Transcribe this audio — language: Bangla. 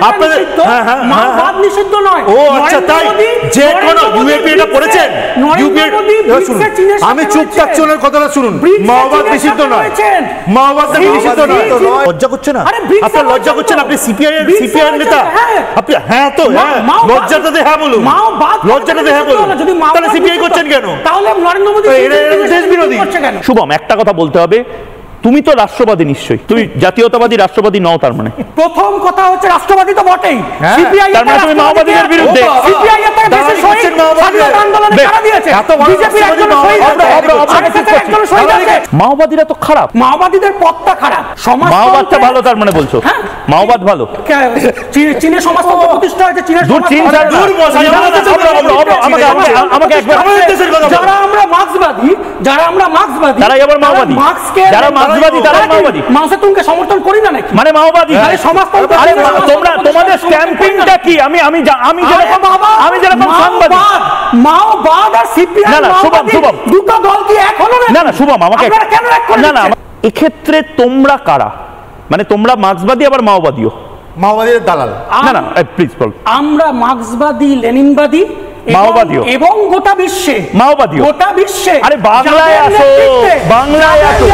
আপনাদের মাওবাদ নিষিদ্ধ নয়। ও আচ্ছা, তাই যে কোন ইউএপি এটা পড়েছেন? আমি চুপ থাকছি, ওনার কথাটা শুনুন। মাওবাদ নিষিদ্ধ নয়, মাওবাদ নিষিদ্ধ নয়। লজ্জা করছে না আপনার? লজ্জা করছে না? আপনি সিপিআই এর নেতা, আপনি হ্যাঁ তো হ্যাঁ, লজ্জাটাতে হ্যাঁ বলুন, লজ্জাটাতে হ্যাঁ বলুন। তাহলে সিপিআই করছেন কেন? তাহলে নরেন্দ্র মোদী দেশ বিরোধী। শুভম, একটা কথা বলতে হবে, তুমি তো রাষ্ট্রবাদী, নিশ্চয়ই তুমি জাতীয়তাবাদী রাষ্ট্রবাদী নও। তার মানে প্রথম কথা হচ্ছে রাষ্ট্রবাদী তো বটেই, সিপিআই তার মানে তুমি মাওবাদীদের বিরুদ্ধে। সিপিআই এর দেশের শহীদ স্বাধীনতা আন্দোলনে কারা দিয়েছে? বিজেপি একজন শহীদ, একজন শহীদ আছে। মাওবাদীরা তো খারাপ, মাওবাদীদের পথটা খারাপ, মাওবাদটা ভালো। তার মানে বলছো মাওবাদ ভালো? চীনের সমাজতন্ত্র প্রতিষ্ঠা হয়েছে, চীনের আমাকে একবার, যারা আমরা মার্ক্সবাদী, তারাই আবার মাওবাদী। যারা মার্ক্সবাদী তারা মাওবাদী। মাও সেতুংকে সমর্থন করি না নাকি? মানে মাওবাদী সমাজতন্ত্র। আরে তোমরা তোমাদের স্ট্যাম্পিংটা কি? আমি যেরকম সাংবাদিক, মাওবাদ আর সিপিআই, না শুভম দুটো দল কি এক হলো না? না শুভম, আমাকে কেন এক করে? না এক্ষেত্রে তোমরা কারা? মানে তোমরা মার্ক্সবাদী আবার মাওবাদীও? মাওবাদীদের দালাল। না প্লিজ বল। আমরা মার্ক্সবাদী, লেনিনবাদী, মাওবাদীও এবং গোটা বিশ্বে মাওবাদীও। গোটা বিশ্বে আরে বাংলায় আসো, বাংলায় আসো।